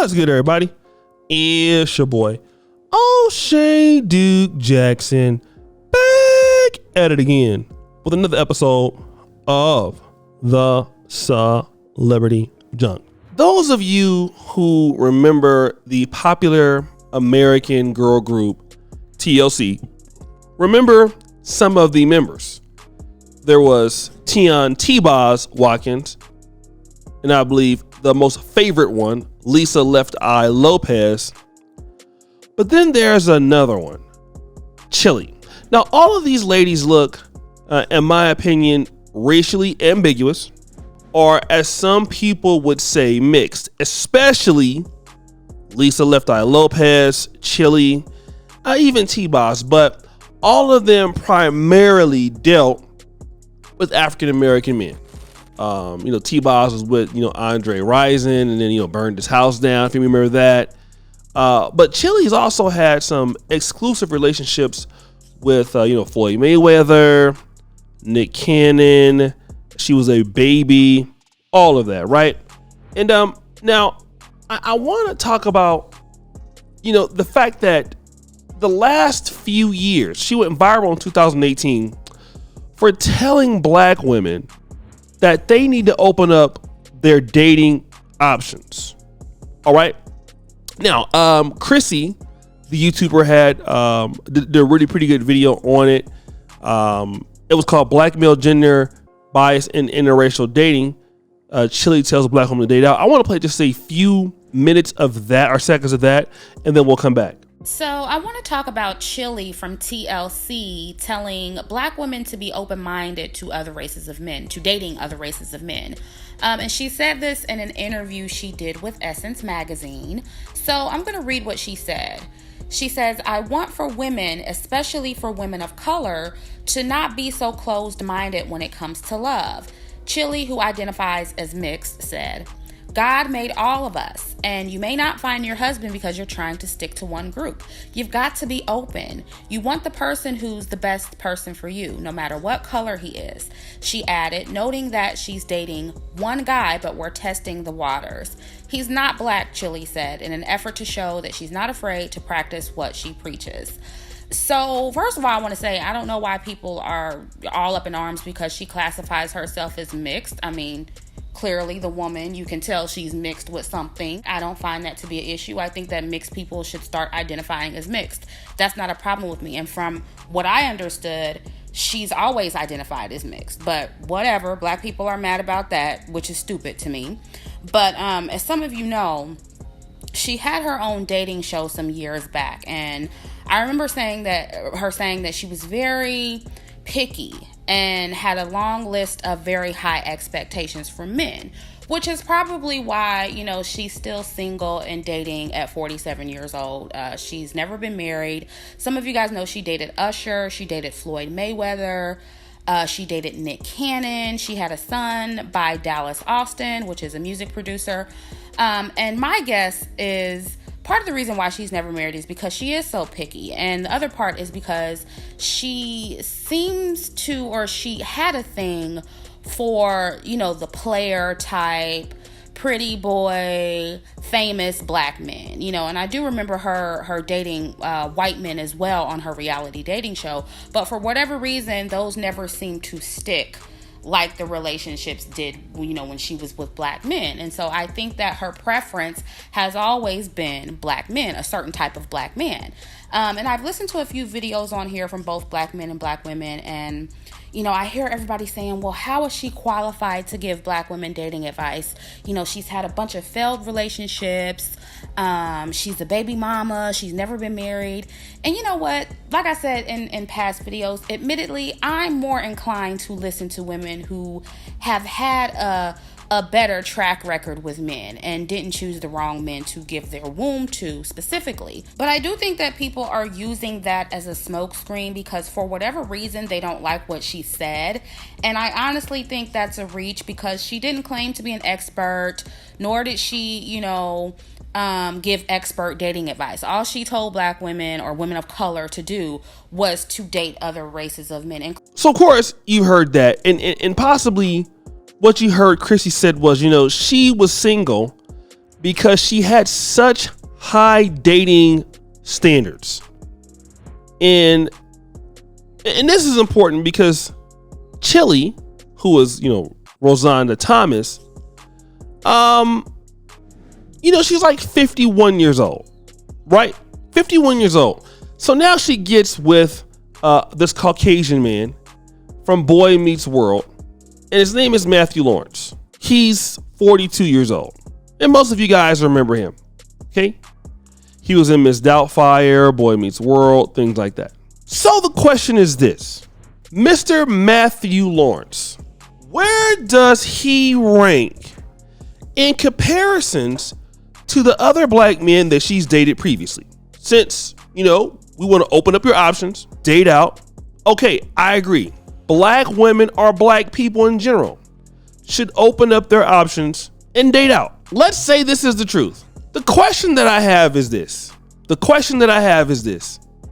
What's good, everybody? It's your boy, O'Shea Duke Jackson, back at it again with another episode of the Celebrity Junk. Those of you who remember the popular American girl group TLC, remember some of the members. There was Tion T-Boz Watkins, and I believe the most favorite one, Lisa Left Eye Lopez. But then there's another one, Chili. Now, all of these ladies look, in my opinion, racially ambiguous, or as some people would say, mixed, especially Lisa Left Eye Lopez, Chili, even T-Boz, but all of them primarily dealt with African-American men. T-Boz was with, Andre Rison, and then, burned his house down, if you remember that. But Chili's also had some exclusive relationships with, Floyd Mayweather, Nick Cannon. She was a baby, all of that, right? And now I want to talk about, the fact that the last few years, she went viral in 2018 for telling black women that they need to open up their dating options. All right. Now, Chrissy, the YouTuber, did a really pretty good video on it. It was called Black Male Gender Bias in Interracial Dating. Chili tells a black woman to date out. I want to play just a few minutes of that or seconds of that, and then we'll come back. So I want to talk about Chili from TLC telling black women to be open-minded to other races of men, to dating other races of men. And she said this in an interview she did with Essence Magazine. So I'm going to read what she said. She says, "I want for women, especially for women of color, to not be so closed-minded when it comes to love." Chili, who identifies as mixed, said, "God made all of us, and you may not find your husband because you're trying to stick to one group. You've got to be open. You want the person who's the best person for you, no matter what color he is." She added, noting that she's dating one guy, but we're testing the waters. "He's not black," Chili said, in an effort to show that she's not afraid to practice what she preaches. So, first of all, I want to say, I don't know why people are all up in arms because she classifies herself as mixed. I mean, clearly the woman, you can tell she's mixed with something. I don't find that to be an issue. I think that mixed people should start identifying as mixed. That's not a problem with me. And from what I understood, she's always identified as mixed. But whatever, black people are mad about that, which is stupid to me. But as some of you know, she had her own dating show some years back. And I remember saying that she was very picky and had a long list of very high expectations for men, which is probably why, she's still single and dating at 47 years old. She's never been married. Some of you guys know she dated Usher. She dated Floyd Mayweather. She dated Nick Cannon. She had a son by Dallas Austin, which is a music producer. And my guess is part of the reason why she's never married is because she is so picky. And the other part is because she seems to, or she had a thing for, the player type, pretty boy, famous black men, and I do remember her dating white men as well on her reality dating show. But for whatever reason, those never seemed to stick like the relationships did, when she was with black men. And so I think that her preference has always been black men, a certain type of black man. And I've listened to a few videos on here from both black men and black women, and I hear everybody saying, well, how is she qualified to give black women dating advice? She's had a bunch of failed relationships. She's a baby mama. She's never been married. And you know what? Like I said in past videos, admittedly, I'm more inclined to listen to women who have had a better track record with men and didn't choose the wrong men to give their womb to specifically. But I do think that people are using that as a smokescreen because for whatever reason, they don't like what she said. And I honestly think that's a reach because she didn't claim to be an expert, nor did she, give expert dating advice. All she told black women or women of color to do was to date other races of men. So, of course, you heard that. And possibly what you heard Chrissy said was, she was single because she had such high dating standards. And this is important because Chili, who was, Rosanda Thomas, she's like 51 years old, right? 51 years old. So now she gets with this Caucasian man from Boy Meets World, and his name is Matthew Lawrence. He's 42 years old, and most of you guys remember him, okay? He was in Miss Doubtfire, Boy Meets World, things like that. So the question is this: Mr. Matthew Lawrence, where does he rank in comparisons to the other black men that she's dated previously? Since, we want to open up your options, date out. Okay, I agree. Black women or black people in general should open up their options and date out. Let's say this is the truth. The question that I have is this.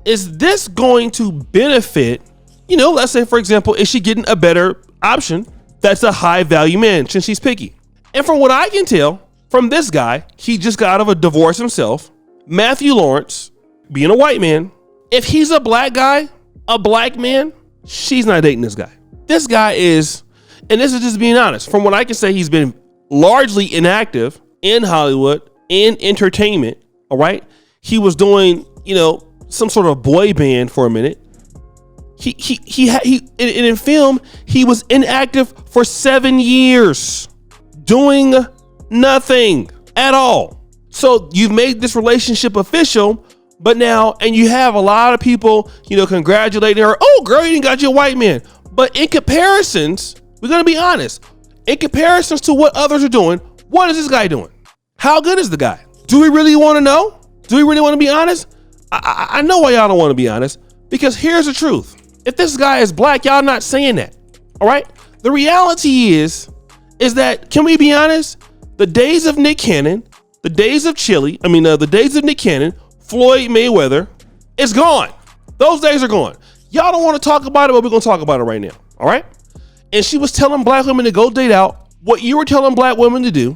Is this going to benefit, let's say, for example, is she getting a better option that's a high value man since she's picky? And from what I can tell from this guy, he just got out of a divorce himself. Matthew Lawrence, being a white man, if he's a black guy, a black man, she's not dating this guy. This guy is, and this is just being honest, from what I can say, he's been largely inactive in Hollywood, in entertainment, all right? He was doing, some sort of boy band for a minute. In film, he was inactive for 7 years, doing nothing at all. So you've made this relationship official, but now, and you have a lot of people, congratulating her. Oh, girl, you didn't got your white man. But in comparisons, we're going to be honest. In comparisons to what others are doing, what is this guy doing? How good is the guy? Do we really want to know? Do we really want to be honest? I know why y'all don't want to be honest, because here's the truth. If this guy is black, y'all not saying that. All right. The reality is that, can we be honest? The days of Nick Cannon, the days of the days of Nick Cannon, Floyd Mayweather, it's gone. Those days are gone. Y'all don't want to talk about it, but we're going to talk about it right now. All right. And she was telling black women to go date out. What you were telling black women to do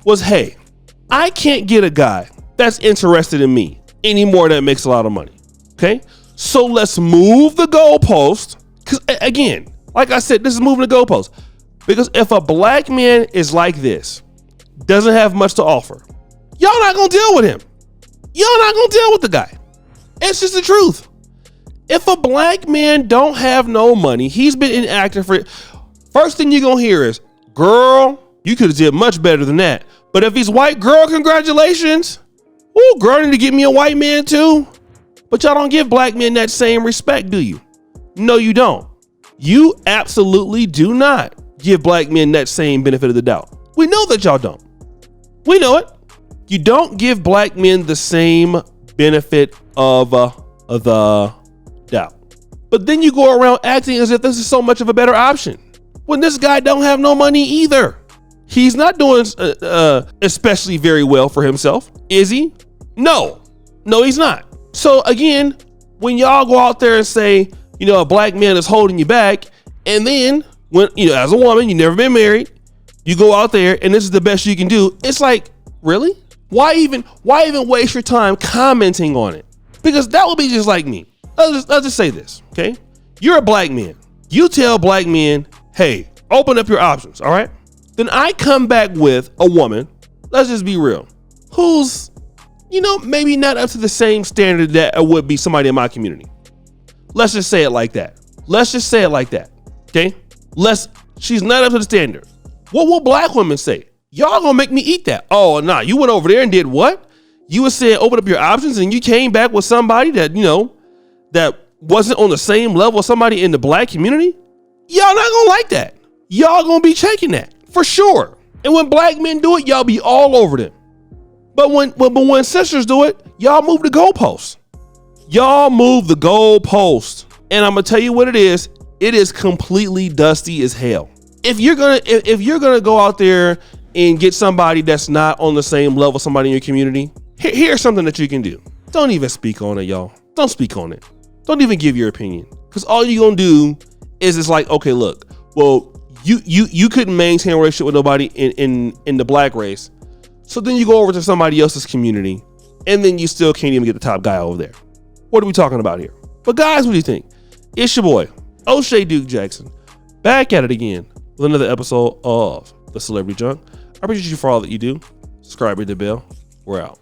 was, hey, I can't get a guy that's interested in me anymore that makes a lot of money. Okay. So let's move the goalpost. Because again, like I said, this is moving the goalpost. Because if a black man is like this, doesn't have much to offer, y'all not going to deal with him. Y'all not going to deal with the guy. It's just the truth. If a black man don't have no money, he's been inactive for it. First thing you're going to hear is, girl, you could have did much better than that. But if he's white, girl, congratulations. Ooh, girl, need to get me a white man too. But y'all don't give black men that same respect, do you? No, you don't. You absolutely do not give black men that same benefit of the doubt. We know that y'all don't. We know it. You don't give black men the same benefit of the doubt. But then you go around acting as if this is so much of a better option, when this guy don't have no money either. He's not doing especially very well for himself. Is he? No, he's not. So again, when y'all go out there and say, a black man is holding you back, and then when, as a woman, you've never been married, you go out there and this is the best you can do. It's like, really? Why even waste your time commenting on it? Because that would be just like me. Let's just say this, okay? You're a black man. You tell black men, hey, open up your options, all right? Then I come back with a woman, let's just be real, who's, maybe not up to the same standard that would be somebody in my community. Let's just say it like that. Okay? She's not up to the standard. What will black women say? Y'all gonna make me eat that. Oh, nah, you went over there and did what? You were saying open up your options and you came back with somebody that, that wasn't on the same level as somebody in the black community? Y'all not gonna like that. Y'all gonna be checking that for sure. And when black men do it, y'all be all over them. But when sisters do it, y'all move the goalposts. Y'all move the goalpost. And I'm gonna tell you what it is. It is completely dusty as hell. If you're gonna go out there and get somebody that's not on the same level as somebody in your community, here's something that you can do. Don't even speak on it, y'all. Don't speak on it. Don't even give your opinion. Because all you're gonna do is it's like, okay, look, well, you couldn't maintain a relationship with nobody in the black race. So then you go over to somebody else's community, and then you still can't even get the top guy over there. What are we talking about here? But guys, what do you think? It's your boy, O'Shea Duke Jackson, back at it again with another episode of The Celebrity Junk. I appreciate you for all that you do. Subscribe, hit the bell. We're out.